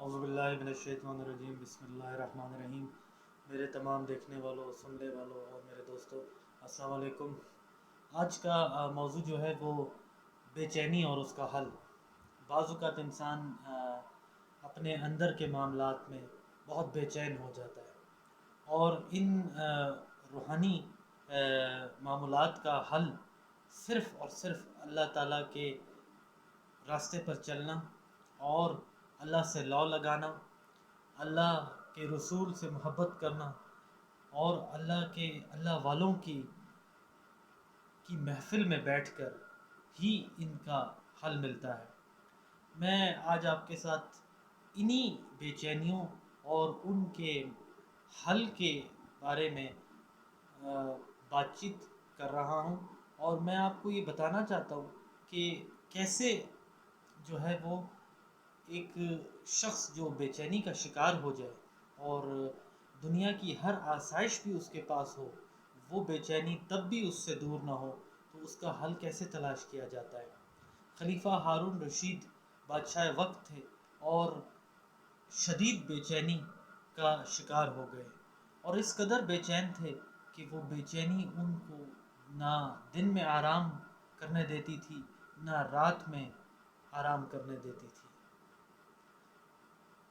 اعوذ باللہ من الشیطان الرجیم بسم اللہ الرحمن الرحیم۔ میرے تمام دیکھنے والوں، سننے والوں اور میرے دوستوں، السلام علیکم۔ آج کا موضوع جو ہے وہ بے چینی اور اس کا حل۔ بعض اوقات انسان اپنے اندر کے معاملات میں بہت بے چین ہو جاتا ہے، اور ان روحانی معاملات کا حل صرف اور صرف اللہ تعالیٰ کے راستے پر چلنا اور اللہ سے لو لگانا، اللہ کے رسول سے محبت کرنا اور اللہ والوں کی محفل میں بیٹھ کر ہی ان کا حل ملتا ہے۔ میں آج آپ کے ساتھ انہی بے چینیوں اور ان کے حل کے بارے میں بات چیت کر رہا ہوں، اور میں آپ کو یہ بتانا چاہتا ہوں کہ کیسے جو ہے وہ ایک شخص جو بے چینی کا شکار ہو جائے اور دنیا کی ہر آسائش بھی اس کے پاس ہو، وہ بے چینی تب بھی اس سے دور نہ ہو، تو اس کا حل کیسے تلاش کیا جاتا ہے۔ خلیفہ ہارون رشید بادشاہ وقت تھے اور شدید بے چینی کا شکار ہو گئے، اور اس قدر بے چین تھے کہ وہ بے چینی ان کو نہ دن میں آرام کرنے دیتی تھی نہ رات میں آرام کرنے دیتی تھی۔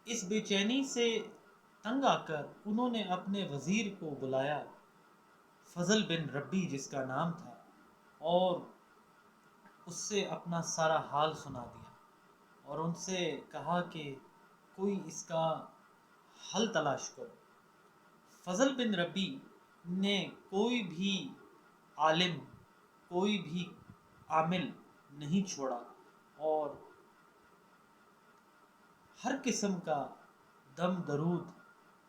اس بے چینی سے تنگ آ کر انہوں نے اپنے وزیر کو بلایا، فضل بن ربی جس کا نام تھا، اور اس سے اپنا سارا حال سنا دیا اور ان سے کہا کہ کوئی اس کا حل تلاش کرو۔ فضل بن ربی نے کوئی بھی عالم، کوئی بھی عامل نہیں چھوڑا، اور ہر قسم کا دم درود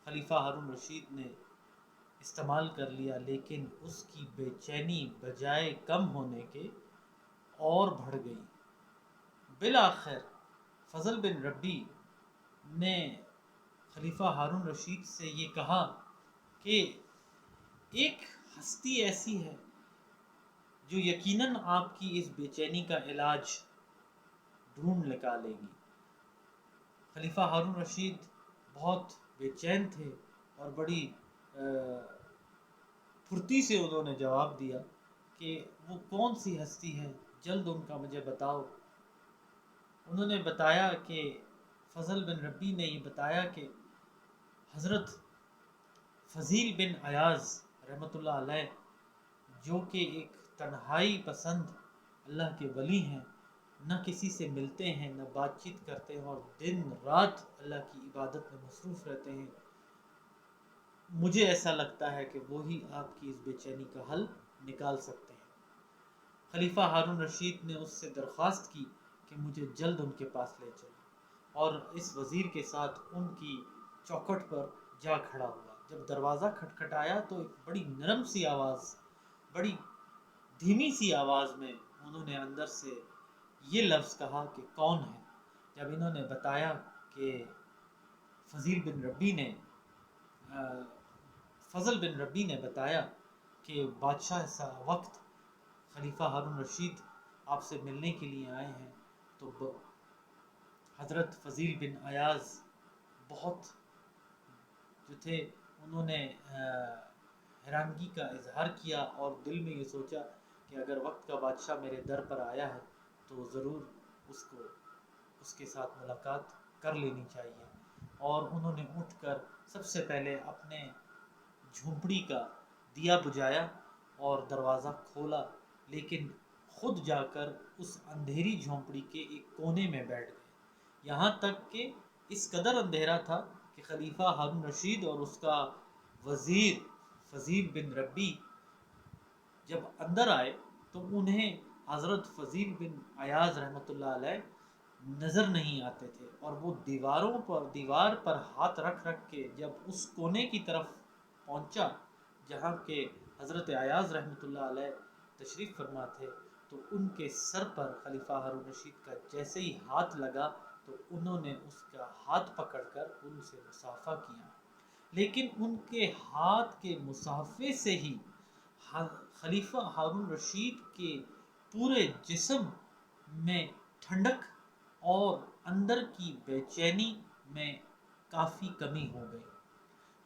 خلیفہ ہارون رشید نے استعمال کر لیا، لیکن اس کی بے چینی بجائے کم ہونے کے اور بڑھ گئی۔ بالآخر فضل بن ربی نے خلیفہ ہارون رشید سے یہ کہا کہ ایک ہستی ایسی ہے جو یقیناً آپ کی اس بے چینی کا علاج ڈھونڈ نکالے گی۔ خلیفہ ہارون رشید بہت بے چین تھے اور بڑی پھرتی سے انہوں نے جواب دیا کہ وہ کون سی ہستی ہے، جلد ان کا مجھے بتاؤ۔ انہوں نے بتایا کہ فضل بن ربی نے یہ بتایا کہ حضرت فضیل بن عیاض رحمۃ اللہ علیہ، جو کہ ایک تنہائی پسند اللہ کے ولی ہیں، نہ کسی سے ملتے ہیں نہ بات چیت کرتے ہیں اور دن رات اللہ کی عبادت میں مصروف رہتے ہیں، مجھے ایسا لگتا ہے کہ وہی آپ کی اس بے چینی کا حل نکال سکتے ہیں۔ خلیفہ ہارون رشید نے اس سے درخواست کی کہ مجھے جلد ان کے پاس لے چلو، اور اس وزیر کے ساتھ ان کی چوکھٹ پر جا کھڑا ہوا۔ جب دروازہ کھٹکھٹایا تو ایک بڑی نرم سی آواز، بڑی دھیمی سی آواز میں انہوں نے اندر سے یہ لفظ کہا کہ کون ہے۔ جب انہوں نے بتایا کہ فضل بن ربی نے بتایا کہ بادشاہ وقت خلیفہ ہارون رشید آپ سے ملنے کے لیے آئے ہیں، تو حضرت فضیل بن عیاض بہت جو تھے، انہوں نے حیرانگی کا اظہار کیا اور دل میں یہ سوچا کہ اگر وقت کا بادشاہ میرے در پر آیا ہے تو ضرور اس کے ساتھ ملاقات کر لینی چاہیے۔ اور انہوں نے اٹھ کر سب سے پہلے اپنے جھونپڑی کا دیا بجھایا اور دروازہ کھولا، لیکن خود جا کر اس اندھیری جھونپڑی کے ایک کونے میں بیٹھ گئے، یہاں تک کہ اس قدر اندھیرا تھا کہ خلیفہ ہارون رشید اور اس کا وزیر فضیل بن ربی جب اندر آئے تو انہیں حضرت فضیل بن عیاض رحمۃ اللہ علیہ نظر نہیں آتے تھے، اور وہ دیوار پر ہاتھ رکھ کے جب اس کونے کی طرف پہنچا جہاں کہ حضرت عیاض رحمۃ اللہ علیہ تشریف فرما تھے، تو ان کے سر پر خلیفہ ہارون رشید کا جیسے ہی ہاتھ لگا تو انہوں نے اس کا ہاتھ پکڑ کر ان سے مصافحہ کیا، لیکن ان کے ہاتھ کے مصافحے سے ہی خلیفہ ہارون رشید کے پورے جسم میں ٹھنڈک اور اندر کی بے چینی میں کافی کمی ہو گئی۔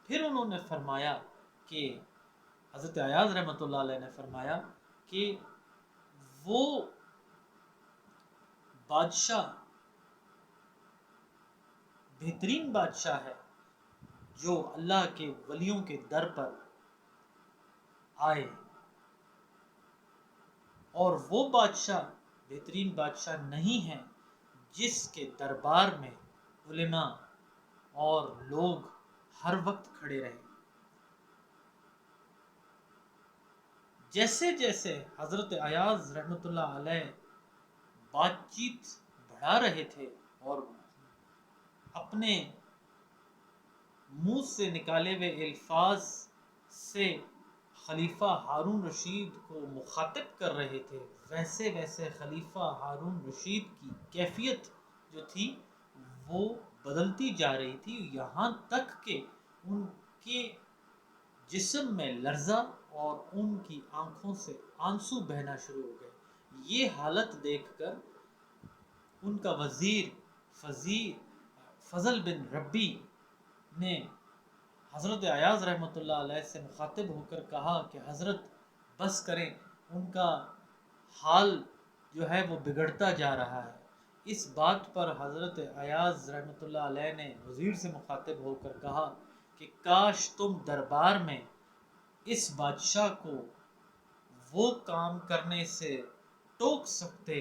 پھر انہوں نے فرمایا کہ حضرت ایاز رحمۃ اللہ علیہ نے فرمایا کہ وہ بادشاہ بہترین بادشاہ ہے جو اللہ کے ولیوں کے در پر آئے، اور وہ بادشاہ بہترین بادشاہ نہیں ہے جس کے دربار میں علماء اور لوگ ہر وقت کھڑے رہے۔ جیسے جیسے حضرت ایاز رحمۃ اللہ علیہ بات چیت بڑھا رہے تھے اور اپنے منہ سے نکالے ہوئے الفاظ سے خلیفہ ہارون رشید کو مخاطب کر رہے تھے، ویسے ویسے خلیفہ ہارون رشید کی کیفیت جو تھی وہ بدلتی جا رہی تھی، یہاں تک کہ ان کے جسم میں لرزہ اور ان کی آنکھوں سے آنسو بہنا شروع ہو گئے۔ یہ حالت دیکھ کر ان کا وزیر فضل بن ربی نے حضرت ایاز رحمۃ اللہ علیہ سے مخاطب ہو کر کہا کہ حضرت بس کریں، ان کا حال جو ہے وہ بگڑتا جا رہا ہے۔ اس بات پر حضرت ایاز رحمۃ اللہ علیہ نے وزیر سے مخاطب ہو کر کہا کہ کاش تم دربار میں اس بادشاہ کو وہ کام کرنے سے ٹوک سکتے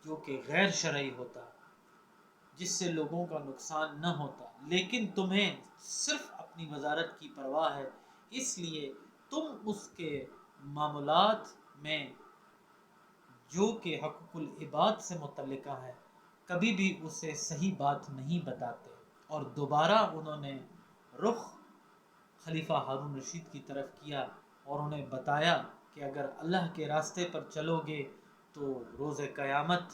جو کہ غیر شرعی ہوتا، جس سے لوگوں کا نقصان نہ ہوتا، لیکن تمہیں صرف اپنی وزارت کی پرواہ ہے، اس لیے تم اس کے معاملات میں جو کہ حقوق العباد سے متعلقہ ہے کبھی بھی اسے صحیح بات نہیں بتاتے۔ اور دوبارہ انہوں نے رخ خلیفہ ہارون رشید کی طرف کیا اور انہیں بتایا کہ اگر اللہ کے راستے پر چلو گے تو روز قیامت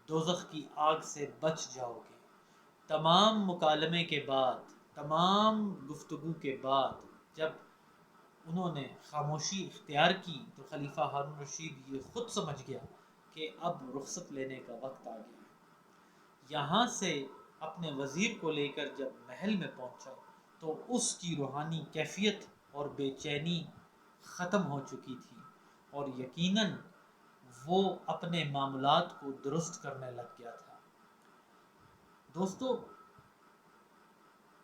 دوزخ کی آگ سے بچ جاؤ گے۔ تمام مکالمے کے بعد، تمام گفتگو کے بعد جب انہوں نے خاموشی اختیار کی تو خلیفہ ہارون رشید یہ خود سمجھ گیا کہ اب رخصت لینے کا وقت آ گیا ہے۔ یہاں سے اپنے وزیر کو لے کر جب محل میں پہنچا تو اس کی روحانی کیفیت اور بے چینی ختم ہو چکی تھی، اور یقیناً وہ اپنے معاملات کو درست کرنے لگ گیا تھا۔ دوستو،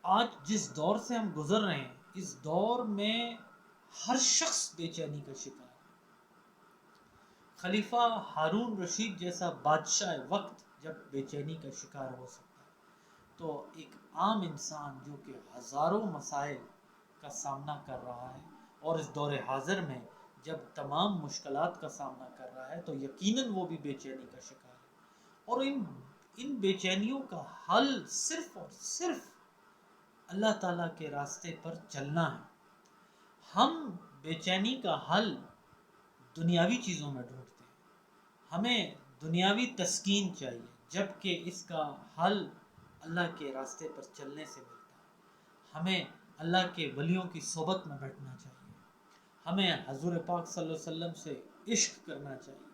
آج جس دور سے ہم گزر رہے ہیں، اس دور میں ہر شخص بے چینی کا شکار ہے۔ خلیفہ ہارون رشید جیسا بادشاہ وقت جب بے چینی کا شکار ہو سکتا ہے تو ایک عام انسان جو کہ ہزاروں مسائل کا سامنا کر رہا ہے اور اس دور حاضر میں جب تمام مشکلات کا سامنا کر رہا ہے تو یقیناً وہ بھی بے چینی کا شکار ہے، اور ان بے چینیوں کا حل صرف اور صرف اللہ تعالیٰ کے راستے پر چلنا ہے۔ ہم بے چینی کا حل دنیاوی چیزوں میں ڈھونڈتے ہیں، ہمیں دنیاوی تسکین چاہیے، جبکہ اس کا حل اللہ کے راستے پر چلنے سے ملتا ہے۔ ہمیں اللہ کے ولیوں کی صحبت میں بیٹھنا چاہیے، ہمیں حضور پاک صلی اللہ علیہ وسلم سے عشق کرنا چاہیے،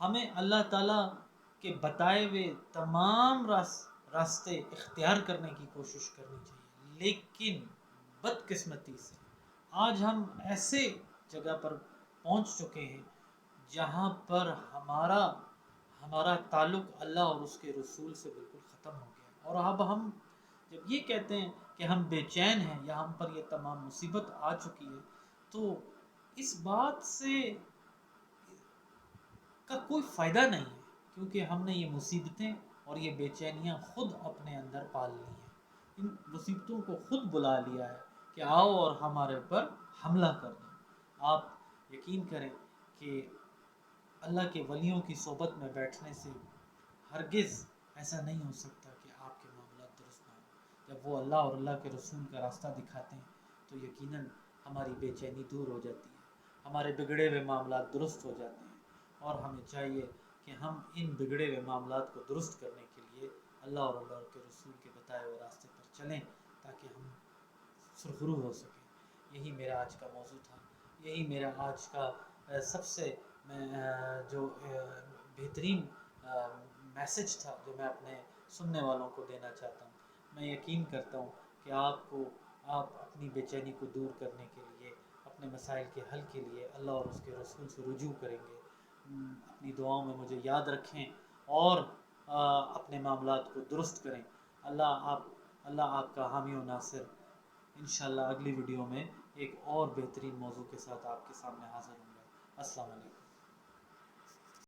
ہمیں اللہ تعالیٰ کے بتائے ہوئے تمام راستے اختیار کرنے کی کوشش کرنی چاہیے۔ لیکن بدقسمتی سے آج ہم ایسے جگہ پر پہنچ چکے ہیں جہاں پر ہمارا تعلق اللہ اور اس کے رسول سے بالکل ختم ہو گیا، اور اب ہم جب یہ کہتے ہیں کہ ہم بے چین ہیں یا ہم پر یہ تمام مصیبت آ چکی ہے تو اس بات سے کا کوئی فائدہ نہیں ہے، کیونکہ ہم نے یہ مصیبتیں اور یہ بے چینیاں خود اپنے اندر پال لی ہیں، ان مصیبتوں کو خود بلا لیا ہے کہ آؤ اور ہمارے اوپر حملہ کر دو۔ آپ یقین کریں کہ اللہ کے ولیوں کی صحبت میں بیٹھنے سے ہرگز ایسا نہیں ہو سکتا کہ آپ کے معاملات درست نہ ہوں۔ جب وہ اللہ اور اللہ کے رسول کا راستہ دکھاتے ہیں تو یقیناً ہماری بے چینی دور ہو جاتی ہے، ہمارے بگڑے ہوئے معاملات درست ہو جاتے ہیں، اور ہمیں چاہیے کہ ہم ان بگڑے ہوئے معاملات کو درست کرنے کے لیے اللہ اور اللہ کے رسول کے بتائے ہوئے راستے پر چلیں تاکہ ہم سرخرو ہو سکیں۔ یہی میرا آج کا موضوع تھا، یہی میرا آج کا سب سے جو بہترین میسج تھا جو میں اپنے سننے والوں کو دینا چاہتا ہوں۔ میں یقین کرتا ہوں کہ آپ اپنی بے چینی کو دور کرنے کے لیے، اپنے مسائل کے حل کے لیے اللہ اور اس کے رسول سے رجوع کریں گے۔ اپنی دعاؤں میں مجھے یاد رکھیں اور اپنے معاملات کو درست کریں۔ اللہ آپ کا حامی و ناصر۔ انشاءاللہ اگلی ویڈیو میں ایک اور بہترین موضوع کے ساتھ آپ کے سامنے حاضر ہوں گا۔ السلام علیکم۔